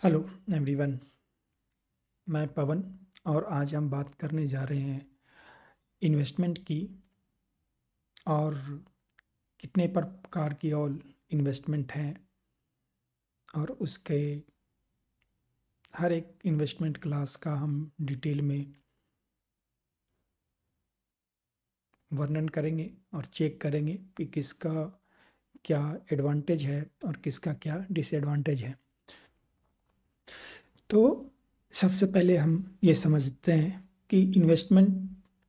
Hello everyone. मैं पवन और आज हम बात करने जा रहे हैं इन्वेस्टमेंट की और कितने प्रकार की और इन्वेस्टमेंट हैं और उसके हर एक इन्वेस्टमेंट क्लास का हम डिटेल में वर्णन करेंगे और चेक करेंगे कि किसका क्या एडवांटेज है और किसका क्या डिसएडवांटेज है। तो सबसे पहले हम ये समझते हैं कि इन्वेस्टमेंट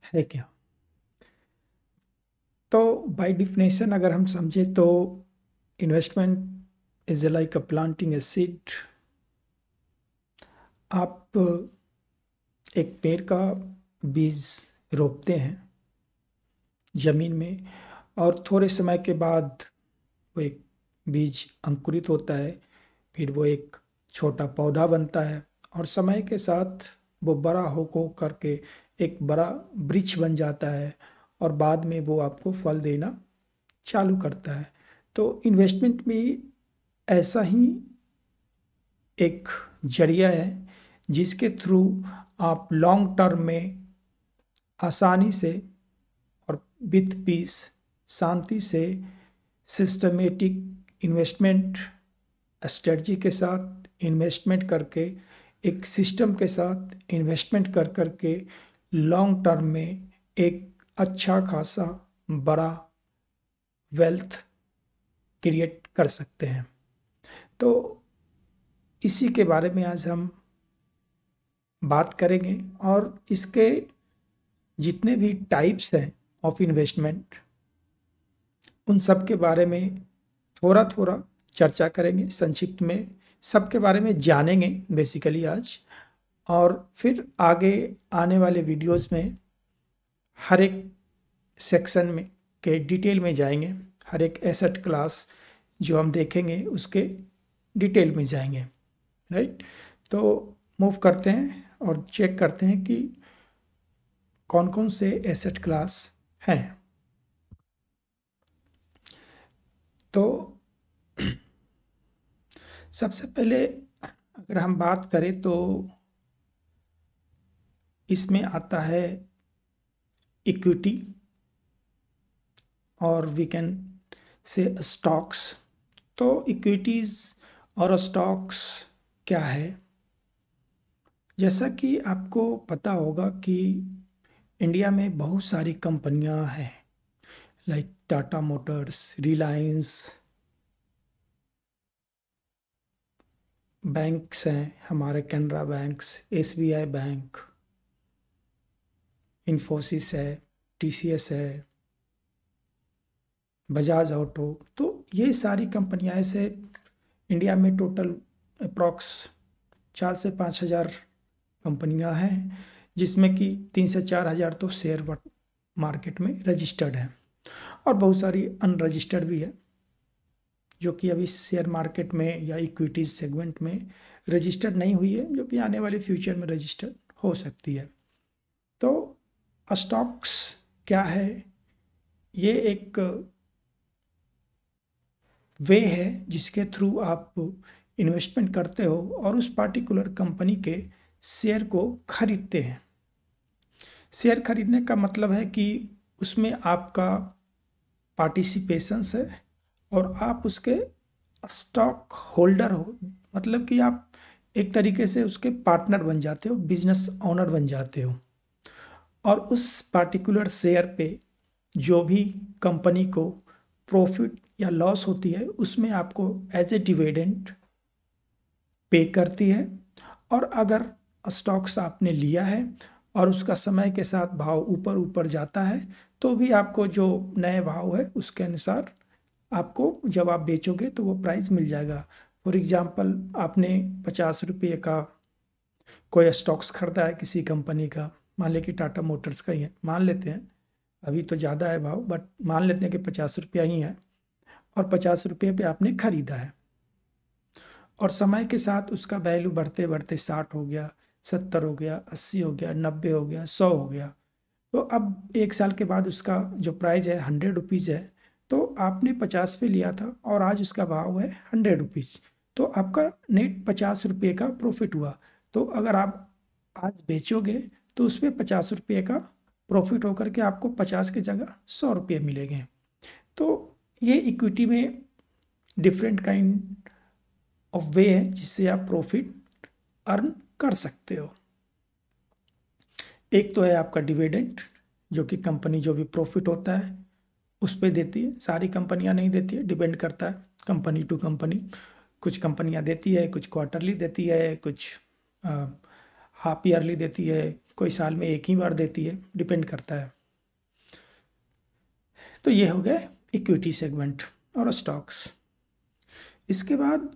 है क्या। तो बाय डिफिनेशन अगर हम समझे तो investment is like a planting a seed. आप एक पेड़ का बीज रोपते हैं जमीन में और थोड़े समय के बाद वो एक बीज अंकुरित होता है, फिर वो एक छोटा पौधा बनता है और समय के साथ वो बड़ा हो करके एक बड़ा वृक्ष बन जाता है और बाद में वो आपको फल देना चालू करता है। तो इन्वेस्टमेंट भी ऐसा ही एक जरिया है जिसके थ्रू आप लॉन्ग टर्म में आसानी से और विथ पीस शांति से सिस्टमेटिक इन्वेस्टमेंट स्ट्रेटजी के साथ इन्वेस्टमेंट करके एक सिस्टम के साथ इन्वेस्टमेंट कर करके लॉन्ग टर्म में एक अच्छा खासा बड़ा वेल्थ क्रिएट कर सकते हैं। तो इसी के बारे में आज हम बात करेंगे और इसके जितने भी टाइप्स हैं ऑफ इन्वेस्टमेंट उन सब के बारे में थोड़ा थोड़ा चर्चा करेंगे, संक्षिप्त में सबके बारे में जानेंगे बेसिकली आज। और फिर आगे आने वाले वीडियोस में हर एक सेक्शन में के डिटेल में जाएंगे, हर एक एसेट क्लास जो हम देखेंगे उसके डिटेल में जाएंगे, राइट। तो मूव करते हैं और चेक करते हैं कि कौन कौन से एसेट क्लास हैं। तो सबसे पहले अगर हम बात करें तो इसमें आता है इक्विटी और वी कैन से स्टॉक्स। तो इक्विटीज और स्टॉक्स क्या है, जैसा कि आपको पता होगा कि इंडिया में बहुत सारी कंपनियां हैं like Tata Motors, Reliance, banks हैं हमारे Canara banks, SBI bank, Infosys है, टीसीएस है, बजाज ऑटो। तो ये सारी कंपनियां ऐसे इंडिया में टोटल अप्रॉक्स 4 से 5 हज़ार कंपनियां हैं जिसमें कि 3 से 4 हज़ार तो शेयर मार्केट में रजिस्टर्ड है और बहुत सारी अनरजिस्टर्ड भी है जो कि अभी शेयर मार्केट में या इक्विटीज सेगमेंट में रजिस्टर्ड नहीं हुई है, जो कि आने वाले फ्यूचर में रजिस्टर्ड हो सकती है। तो स्टॉक्स क्या है, ये एक वे है जिसके थ्रू आप इन्वेस्टमेंट करते हो और उस पार्टिकुलर कंपनी के शेयर को खरीदते हैं। शेयर खरीदने का मतलब है कि उसमें आपका पार्टिसिपेशंस है और आप उसके स्टॉक होल्डर हो, मतलब कि आप एक तरीके से उसके पार्टनर बन जाते हो, बिजनेस ओनर बन जाते हो और उस पार्टिकुलर शेयर पे जो भी कंपनी को प्रॉफिट या लॉस होती है उसमें आपको एज ए डिविडेंड पे करती है। और अगर स्टॉक्स आपने लिया है और उसका समय के साथ भाव ऊपर ऊपर जाता है तो भी आपको जो नए भाव है उसके अनुसार आपको जब आप बेचोगे तो वो प्राइस मिल जाएगा। फॉर एग्जांपल आपने 50 रुपये का कोई स्टॉक्स खरीदा है किसी कंपनी का, मान लें कि टाटा मोटर्स का ही है, मान लेते हैं, अभी तो ज़्यादा है भाव बट मान लेते हैं कि 50 रुपया ही है और 50 रुपये पे आपने खरीदा है और समय के साथ उसका वैल्यू बढ़ते बढ़ते 60 हो गया, 70 हो गया, 80 हो गया, 90 हो गया, 100 हो गया। तो अब 1 साल के बाद उसका जो प्राइस है 100 रुपीज़ है। तो आपने 50 पे लिया था और आज उसका भाव है 100 रुपीज़। तो आपका नेट 50 रुपये का प्रॉफिट हुआ। तो अगर आप आज बेचोगे तो उस पर 50 रुपये का प्रॉफिट होकर के आपको 50 की जगह 100 रुपये मिलेंगे। तो ये इक्विटी में डिफरेंट काइंड ऑफ वे है जिससे आप प्रॉफिट अर्न कर सकते हो। एक तो है आपका डिविडेंड, जो कि कंपनी जो भी प्रॉफिट होता है उस पर देती है। सारी कंपनियां नहीं देती है, डिपेंड करता है कंपनी टू कंपनी। कुछ कंपनियां देती है, कुछ क्वार्टरली देती है, कुछ हाफ ईयरली देती है, कोई साल में एक ही बार देती है, डिपेंड करता है। तो ये हो गया इक्विटी सेगमेंट और स्टॉक्स। इसके बाद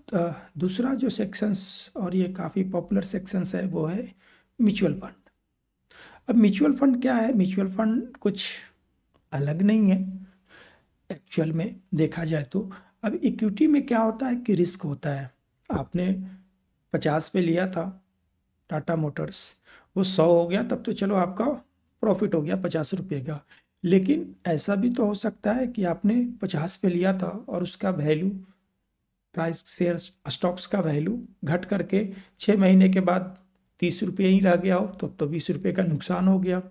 दूसरा जो सेक्शंस, और ये काफ़ी पॉपुलर सेक्शंस है, वो है म्यूचुअल फंड। अब म्यूचुअल फंड क्या है? म्यूचुअल फंड कुछ अलग नहीं है एक्चुअल में देखा जाए तो। अब इक्विटी में क्या होता है कि रिस्क होता है। आपने 50 पे लिया था टाटा मोटर्स, वो 100 हो गया, तब तो चलो आपका प्रॉफिट हो गया 50 रुपये का। लेकिन ऐसा भी तो हो सकता है कि आपने 50 पे लिया था और उसका वैल्यू, प्राइस शेयर्स स्टॉक्स का वैल्यू घट करके 6 महीने के बाद 30 रुपये ही रह गया हो, तो 20 रुपये का नुकसान हो गया।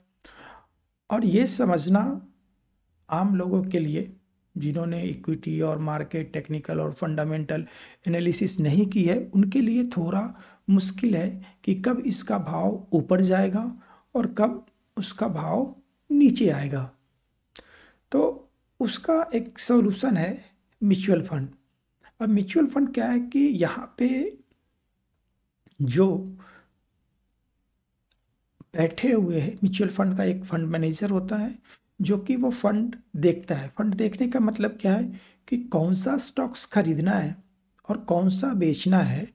और ये समझना आम लोगों के लिए, जिन्होंने इक्विटी और मार्केट टेक्निकल और फंडामेंटल एनालिसिस नहीं की है, उनके लिए थोड़ा मुश्किल है कि कब इसका भाव ऊपर जाएगा और कब उसका भाव नीचे आएगा। तो उसका एक सॉल्यूशन है म्यूचुअल फंड। अब म्यूचुअल फंड क्या है कि यहाँ पे जो बैठे हुए हैं, म्यूचुअल फंड का एक फंड मैनेजर होता है जो कि वो फंड देखता है। फंड देखने का मतलब क्या है कि कौन सा स्टॉक्स खरीदना है और कौन सा बेचना है,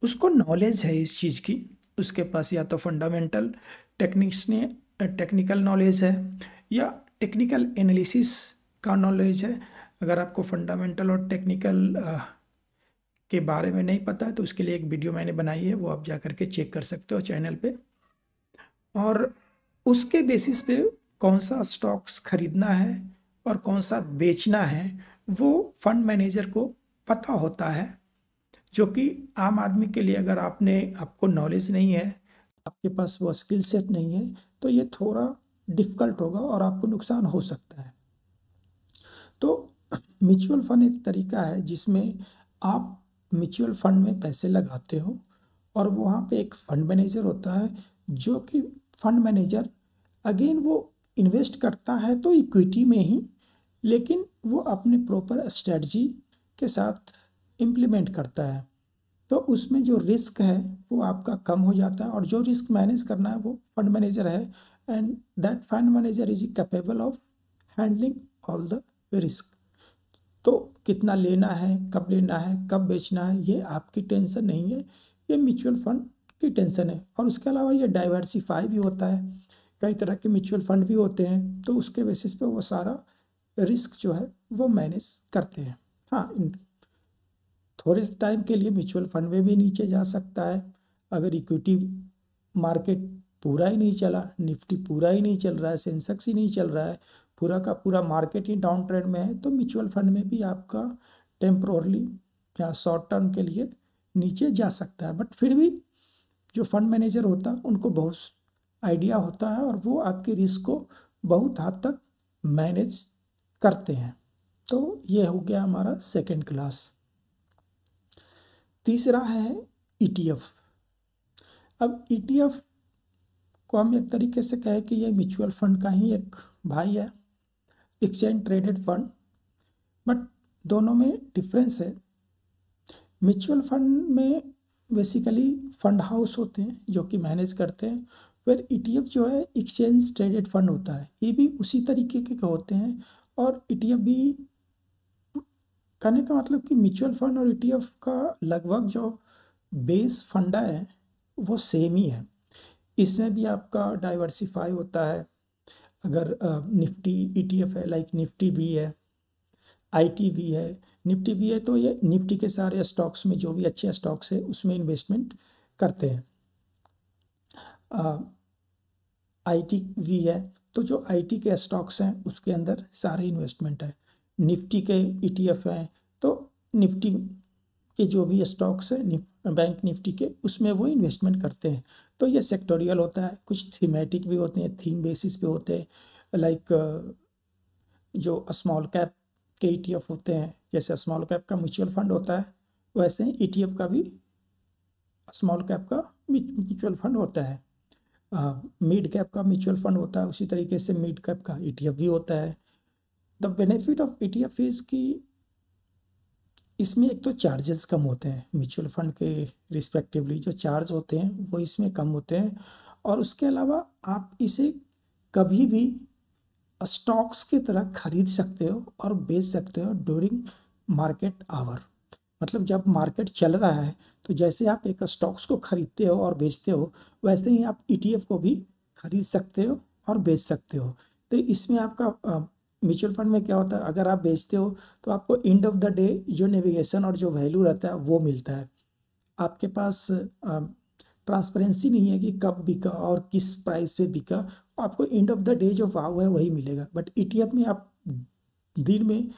उसको नॉलेज है इस चीज़ की। उसके पास या तो फंडामेंटल टेक्निकल नॉलेज है या टेक्निकल एनालिसिस का नॉलेज है। अगर आपको फंडामेंटल और टेक्निकल के बारे में नहीं पता है तो उसके लिए एक वीडियो मैंने बनाई है, वो आप जा करके चेक कर सकते हो चैनल पे। और उसके बेसिस पे कौन सा स्टॉक्स खरीदना है और कौन सा बेचना है वो फंड मैनेजर को पता होता है, जो कि आम आदमी के लिए, अगर आपको नॉलेज नहीं है, आपके पास वो स्किल सेट नहीं है, तो ये थोड़ा डिफिकल्ट होगा और आपको नुकसान हो सकता है। तो म्यूचुअल फंड एक तरीका है जिसमें आप म्यूचुअल फंड में पैसे लगाते हो और वहाँ पे एक फंड मैनेजर होता है, जो कि फंड मैनेजर अगेन वो इन्वेस्ट करता है तो इक्विटी में ही, लेकिन वो अपने प्रॉपर स्ट्रेटजी के साथ इम्प्लीमेंट करता है। तो उसमें जो रिस्क है वो आपका कम हो जाता है, और जो रिस्क मैनेज करना है वो फंड मैनेजर है, and that fund manager is capable of handling all the risk. तो कितना लेना है, कब लेना है, कब बेचना है, ये आपकी टेंशन नहीं है, ये म्यूचुअल फंड की टेंशन है। और उसके अलावा ये डाइवर्सिफाई भी होता है, कई तरह के म्यूचुअल फंड भी होते हैं, तो उसके बेसिस पे वो सारा रिस्क जो है वो मैनेज करते हैं। हाँ, थोड़े टाइम के लिए म्यूचुअल फंड में भी नीचे जा सकता है। अगर इक्विटी मार्केट पूरा ही नहीं चला, निफ्टी पूरा ही नहीं चल रहा है, सेंसेक्स ही नहीं चल रहा है, पूरा का पूरा मार्केट ही डाउन ट्रेंड में है, तो म्यूचुअल फंड में भी आपका टेम्पोरली या शॉर्ट टर्म के लिए नीचे जा सकता है। बट फिर भी जो फंड मैनेजर होता है उनको बहुत आइडिया होता है और वो आपके रिस्क को बहुत हद तक मैनेज करते हैं। तो ये हो गया हमारा सेकंड क्लास। तीसरा है ईटीएफ। अब ईटीएफ को हम एक तरीके से कहें कि ये म्यूचुअल फंड का ही एक भाई है, एक्सचेंज ट्रेडेड फंड। बट दोनों में डिफरेंस है। म्यूचुअल फंड में बेसिकली फंड हाउस होते हैं जो कि मैनेज करते हैं, फिर ईटीएफ जो है एक्सचेंज ट्रेडेड फंड होता है, ये भी उसी तरीके के होते हैं। और ईटीएफ भी, कहने का मतलब कि म्यूचुअल फंड और ईटीएफ का लगभग जो बेस फंडा है वो सेम ही है। इसमें भी आपका डाइवर्सिफाई होता है। अगर निफ्टी ईटीएफ है, लाइक निफ्टी भी है, आईटी भी है, निफ्टी भी है, तो ये निफ्टी के सारे स्टॉक्स में जो भी अच्छे स्टॉक्स है उसमें इन्वेस्टमेंट करते हैं। आईटी भी है, तो जो आईटी के स्टॉक्स हैं उसके अंदर सारे इन्वेस्टमेंट है। निफ्टी के ईटीएफ हैं तो निफ्टी के जो भी स्टॉक्स है बैंक निफ्टी के, उसमें वो इन्वेस्टमेंट करते हैं। तो ये सेक्टोरियल होता है, कुछ थीमेटिक भी होते हैं, थीम बेसिस पे होते हैं। लाइक जो स्मॉल कैप के ईटीएफ होते हैं, जैसे स्मॉल कैप का म्यूचुअल फंड होता है, वैसे ही ईटीएफ का भी स्मॉल कैप का म्यूचुअल फंड होता है। मिड कैप का म्यूचुअल फंड होता है, उसी तरीके से मिड कैप का ईटीएफ भी होता है। The benefit of ETF is कि इसमें एक तो चार्जेस कम होते हैं, म्यूचुअल फंड के रिस्पेक्टिवली जो चार्ज होते हैं वो इसमें कम होते हैं। और उसके अलावा आप इसे कभी भी स्टॉक्स की तरह खरीद सकते हो और बेच सकते हो ड्यूरिंग मार्केट आवर। मतलब जब मार्केट चल रहा है तो जैसे आप एक स्टॉक्स को खरीदते हो और बेचते हो, वैसे ही आप ईटीएफ को भी खरीद सकते हो और बेच सकते हो। तो इसमें आपका म्यूचुअल फंड में क्या होता है, अगर आप बेचते हो तो आपको एंड ऑफ द डे जो नेविगेशन और जो वैल्यू रहता है वो मिलता है। आपके पास ट्रांसपेरेंसी नहीं है कि कब बिका और किस प्राइस पे बिका। आपको एंड ऑफ द डे जो भाव है वही मिलेगा। बट ईटीएफ में आप दिन में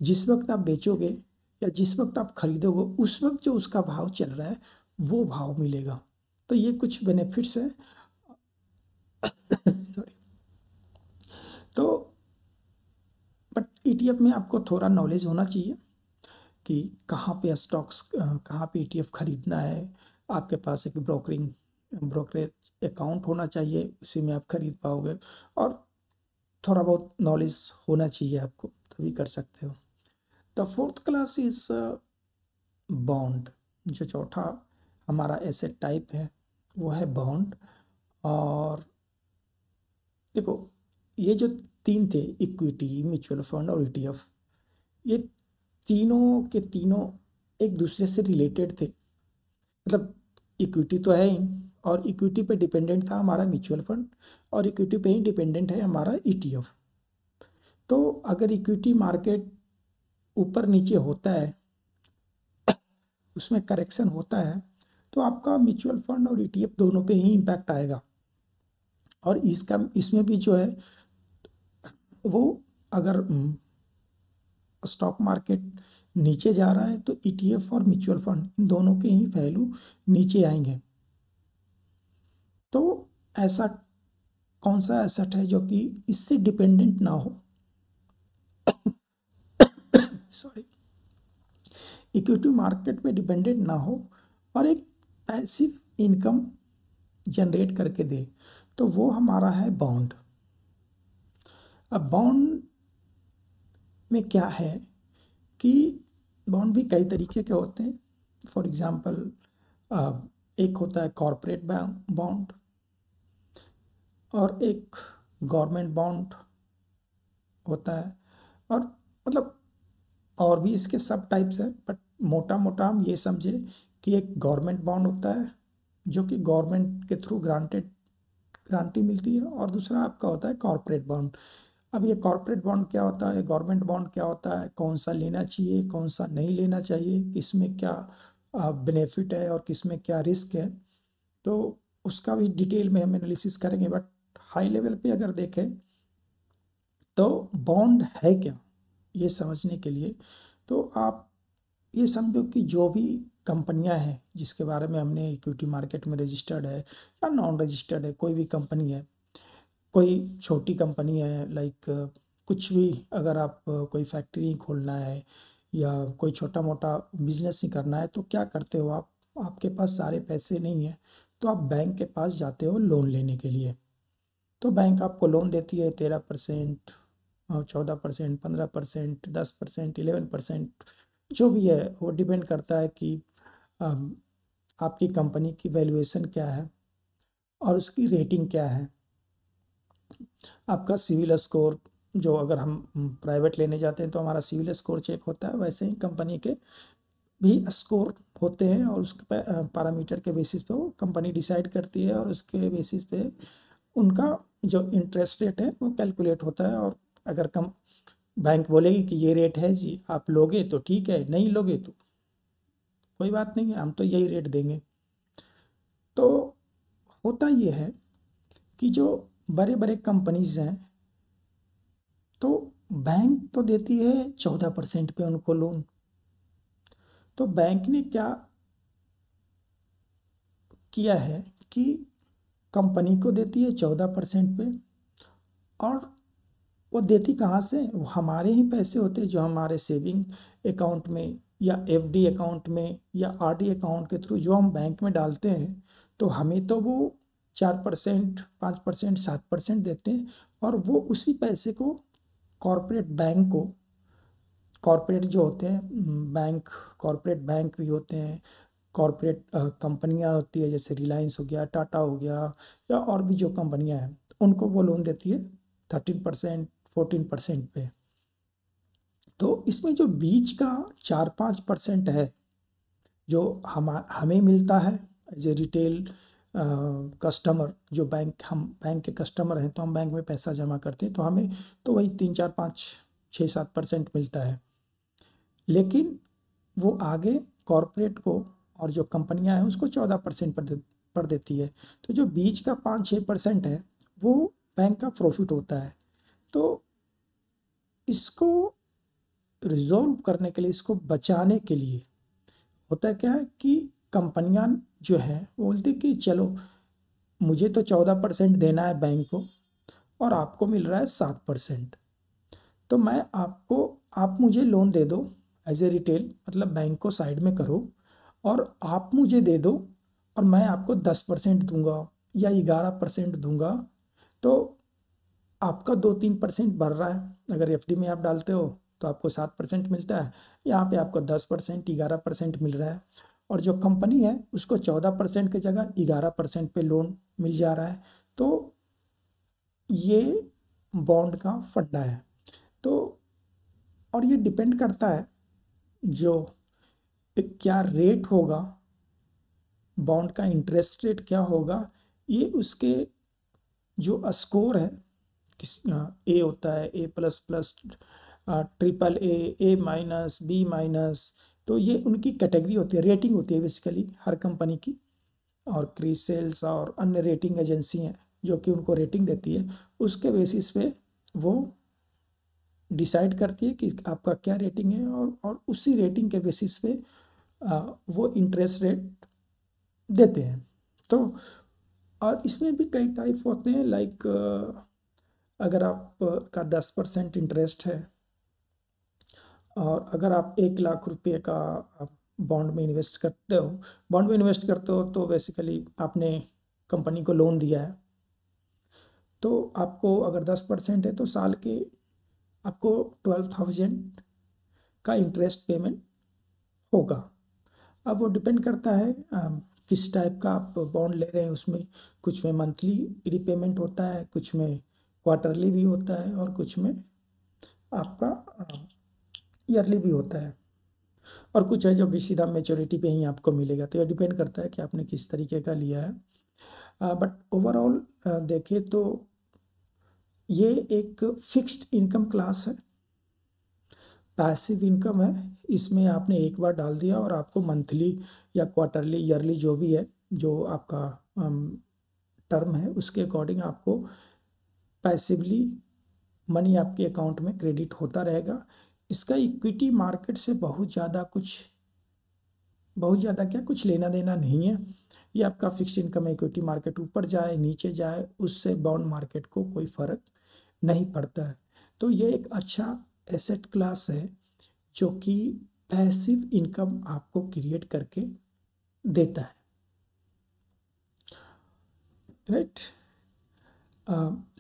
जिस वक्त आप बेचोगे या जिस वक्त आप खरीदोगे, उस वक्त जो उसका भाव चल रहा है वो भाव मिलेगा। तो ये कुछ बेनिफिट्स हैं। सॉरी। तो बट ईटीएफ में आपको थोड़ा नॉलेज होना चाहिए कि कहाँ पे स्टॉक्स, कहाँ पे ईटीएफ खरीदना है। आपके पास एक ब्रोकरेज अकाउंट होना चाहिए, उसी में आप खरीद पाओगे। और थोड़ा बहुत नॉलेज होना चाहिए आपको, तभी कर सकते हो। The fourth class is bond. जो चौथा हमारा एसेट टाइप है वो है बॉन्ड। और देखो, ये जो तीन थे, इक्विटी, म्यूचुअल फंड और ईटीएफ, ये तीनों के तीनों एक दूसरे से रिलेटेड थे। मतलब इक्विटी तो है ही, और इक्विटी पे डिपेंडेंट था हमारा म्यूचुअल फंड, और इक्विटी पे ही डिपेंडेंट है हमारा ईटीएफ। तो अगर इक्विटी मार्केट ऊपर नीचे होता है, उसमें करेक्शन होता है, तो आपका म्यूचुअल फंड और ईटीएफ दोनों पे ही इम्पैक्ट आएगा। और इसमें भी जो है वो, अगर स्टॉक मार्केट नीचे जा रहा है तो ईटीएफ और म्यूचुअल फंड इन दोनों के ही वैल्यू नीचे आएंगे। तो ऐसा कौन सा एसेट है जो कि इससे डिपेंडेंट ना हो? सॉरी। इक्विटी मार्केट पे डिपेंडेंट ना हो और एक पैसिव इनकम जनरेट करके दे, तो वो हमारा है बॉन्ड। अब बॉन्ड में क्या है कि बॉन्ड भी कई तरीके के होते हैं। फॉर एग्जांपल, एक होता है कॉरपोरेट बॉन्ड, और एक गवर्नमेंट बॉन्ड होता है। और मतलब और भी इसके सब टाइप्स है, बट मोटा मोटा हम ये समझे कि एक गवर्नमेंट बॉन्ड होता है जो कि गवर्नमेंट के थ्रू गारंटी मिलती है, और दूसरा आपका होता है कॉरपोरेट बॉन्ड। अब ये कॉरपोरेट बॉन्ड क्या होता है, गवर्नमेंट बॉन्ड क्या होता है, कौन सा लेना चाहिए, कौन सा नहीं लेना चाहिए, किसमें क्या बेनिफिट है और किसमें क्या रिस्क है, तो उसका भी डिटेल में हम एनालिसिस करेंगे। बट हाई लेवल पे अगर देखें तो बॉन्ड है क्या, ये समझने के लिए तो आप ये समझो कि जो भी कंपनियां हैं जिसके बारे में हमने इक्विटी मार्केट में रजिस्टर्ड है या नॉन रजिस्टर्ड है, कोई भी कंपनी है, कोई छोटी कंपनी है, लाइक कुछ भी, अगर आप कोई फैक्ट्री खोलना है या कोई छोटा मोटा बिजनेस ही करना है, तो क्या करते हो आप? आपके पास सारे पैसे नहीं है तो आप बैंक के पास जाते हो लोन लेने के लिए। तो बैंक आपको लोन देती है 13%, 14%, 15%, 10%, 11%, जो भी है वो डिपेंड करता है कि अम, आपकी कंपनी की वैल्यूएशन क्या है और उसकी रेटिंग क्या है। आपका सिविल स्कोर, जो अगर हम प्राइवेट लेने जाते हैं तो हमारा सिविल स्कोर चेक होता है, वैसे ही कंपनी के भी स्कोर होते हैं, और उसके पैरामीटर के बेसिस पे वो कंपनी डिसाइड करती है, और उसके बेसिस पे उनका जो इंटरेस्ट रेट है वो कैलकुलेट होता है। और अगर कम बैंक बोलेगी कि ये रेट है जी, आप लोगे तो ठीक है, नहीं लोगे तो कोई बात नहीं है, हम तो यही रेट देंगे। तो होता ये है कि जो बड़े बड़े कंपनीज हैं, तो बैंक तो देती है 14% पे उनको लोन, तो बैंक ने क्या किया है कि कंपनी को देती है 14% पे, और वो देती कहाँ से, वो हमारे ही पैसे होते हैं जो हमारे सेविंग अकाउंट में या एफडी अकाउंट में या आरडी अकाउंट के थ्रू जो हम बैंक में डालते हैं। तो हमें तो वो 4%, 5%, 7% देते हैं, और वो उसी पैसे को कॉरपोरेट बैंक को, कॉरपोरेट जो होते हैं बैंक, कॉरपोरेट बैंक भी होते हैं, कॉरपोरेट कंपनियां होती है जैसे रिलायंस हो गया, टाटा हो गया, या और भी जो कंपनियां हैं, उनको वो लोन देती है 13%, 14% पे। तो इसमें जो बीच का 4-5% है, जो हमें मिलता है एज ए रिटेल कस्टमर, जो बैंक, हम बैंक के कस्टमर हैं तो हम बैंक में पैसा जमा करते हैं, तो हमें तो वही 3, 4, 5, 6, 7% मिलता है। लेकिन वो आगे कॉरपोरेट को और जो कंपनियां हैं उसको 14% पर देती है। तो जो बीच का 5-6% है वो बैंक का प्रॉफिट होता है। तो इसको रिजॉल्व करने के लिए, इसको बचाने के लिए होता क्या है कि कंपनियां जो है वो बोलती कि चलो, मुझे तो 14% देना है बैंक को और आपको मिल रहा है 7%, तो मैं आपको, आप मुझे लोन दे दो एज ए रिटेल, मतलब बैंक को साइड में करो, और आप मुझे दे दो, और मैं आपको 10% दूंगा या 11% दूंगा। तो आपका 2-3% बढ़ रहा है। अगर एफडी में आप डालते हो तो आपको 7% मिलता है, यहाँ पे आपको 10%, 11% मिल रहा है। और जो कंपनी है उसको 14% की जगह 11% पे लोन मिल जा रहा है। तो ये बॉन्ड का फंडा है। तो और ये डिपेंड करता है जो क्या रेट होगा, बॉन्ड का इंटरेस्ट रेट क्या होगा, ये उसके जो स्कोर है, किस ए होता है, A++, ट्रिपल A, B-, तो ये उनकी कैटेगरी होती है, रेटिंग होती है बेसिकली हर कंपनी की। और क्रिसेल्स और अन्य रेटिंग एजेंसी हैं जो कि उनको रेटिंग देती है, उसके बेसिस पे वो डिसाइड करती है कि आपका क्या रेटिंग है, और उसी रेटिंग के बेसिस पे वो इंटरेस्ट रेट देते हैं। तो और इसमें भी कई टाइप होते हैं, लाइक अगर आप का 10% इंटरेस्ट है, और अगर आप 1 लाख रुपए का बॉन्ड में इन्वेस्ट करते हो, बॉन्ड में इन्वेस्ट करते हो तो बेसिकली आपने कंपनी को लोन दिया है। तो आपको अगर 10% है तो साल के आपको 12,000 का इंटरेस्ट पेमेंट होगा। अब वो डिपेंड करता है किस टाइप का आप बॉन्ड ले रहे हैं उसमें। कुछ में मंथली रिपेमेंट होता है, कुछ में क्वार्टरली भी होता है, और कुछ में आपका ईयरली भी होता है, और कुछ है जो कि सीधा मेच्योरिटी पे ही आपको मिलेगा। तो ये डिपेंड करता है कि आपने किस तरीके का लिया है। बट ओवरऑल देखें तो ये एक फिक्स्ड इनकम क्लास है, पैसिव इनकम है। इसमें आपने एक बार डाल दिया और आपको मंथली या क्वार्टरली, ईयरली जो भी है, जो आपका टर्म है, उसके अकॉर्डिंग आपको पैसिवली मनी आपके अकाउंट में क्रेडिट होता रहेगा। इसका इक्विटी मार्केट से बहुत ज़्यादा क्या कुछ लेना देना नहीं है। ये आपका फिक्स्ड इनकम इक्विटी मार्केट ऊपर जाए नीचे जाए, उससे बॉन्ड मार्केट को कोई फर्क नहीं पड़ता है। तो ये एक अच्छा एसेट क्लास है जो कि पैसिव इनकम आपको क्रिएट करके देता है, राइट।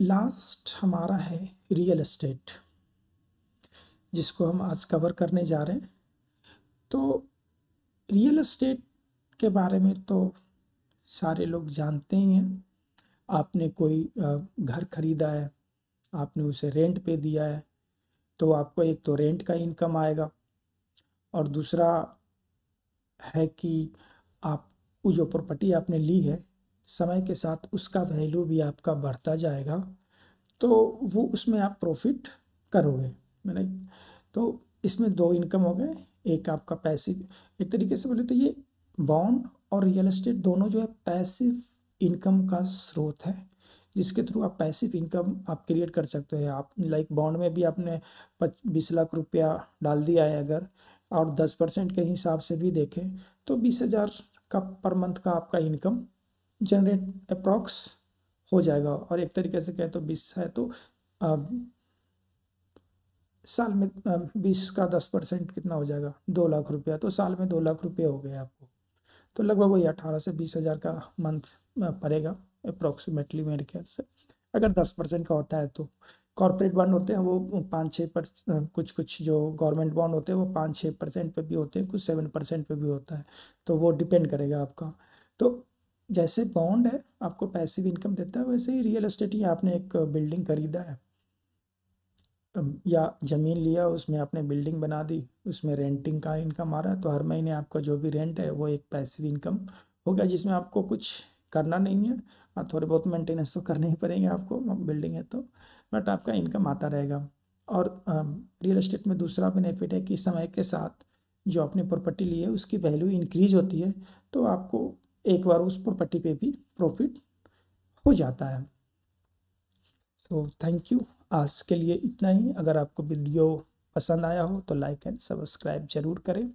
लास्ट हमारा है रियल एस्टेट, जिसको हम आज कवर करने जा रहे हैं। तो रियल एस्टेट के बारे में तो सारे लोग जानते ही हैं। आपने कोई घर खरीदा है, आपने उसे रेंट पे दिया है, तो आपको एक तो रेंट का इनकम आएगा, और दूसरा है कि आप वो जो प्रॉपर्टी आपने ली है, समय के साथ उसका वैल्यू भी आपका बढ़ता जाएगा, तो वो उसमें आप प्रॉफिट करोगे। मैंने तो इसमें दो इनकम हो गए, एक आपका पैसिव, एक तरीके से बोले तो ये बॉन्ड और रियल एस्टेट दोनों जो है पैसिव इनकम का स्रोत है, जिसके थ्रू आप पैसिव इनकम आप क्रिएट कर सकते हैं। आप लाइक बॉन्ड में भी आपने 20 लाख रुपया डाल दिया है अगर, और 10% के हिसाब से भी देखें तो 20,000 का पर मंथ का आपका इनकम जनरेट अप्रॉक्स हो जाएगा। और एक तरीके से कहें तो 20 है तो अ, साल में 20 का 10% कितना हो जाएगा, 2 लाख रुपया। तो साल में 2 लाख रुपये हो गए आपको। तो लगभग वही 18 से 20 हज़ार का मंथ पड़ेगा अप्रोक्सीमेटली मेरे ख्याल से, अगर 10% का होता है तो। कॉर्पोरेट बॉन्ड होते हैं वो 5-6 कुछ कुछ जो गवर्नमेंट बॉन्ड होते हैं वो 5-6% पे भी होते हैं, कुछ 7% पे भी होता है। तो वो डिपेंड करेगा आपका। तो जैसे बॉन्ड है आपको पैसिव इनकम देता है, वैसे ही रियल एस्टेट ही आपने एक बिल्डिंग खरीदा है या ज़मीन लिया, उसमें आपने बिल्डिंग बना दी, उसमें रेंटिंग का इनकम आ रहा है, तो हर महीने आपका जो भी रेंट है वो एक पैसिव इनकम हो गया, जिसमें आपको कुछ करना नहीं है। थोड़े बहुत मेंटेनेंस तो करने ही पड़ेंगे आपको, बिल्डिंग है तो, बट आपका इनकम आता रहेगा। और रियल एस्टेट में दूसरा बेनिफिट है कि समय के साथ जो आपने प्रॉपर्टी ली है उसकी वैल्यू इंक्रीज होती है, तो आपको एक बार उस प्रॉपर्टी पे भी प्रॉफिट हो जाता है। तो थैंक यू, आज के लिए इतना ही। अगर आपको वीडियो पसंद आया हो तो लाइक एंड सब्सक्राइब जरूर करें।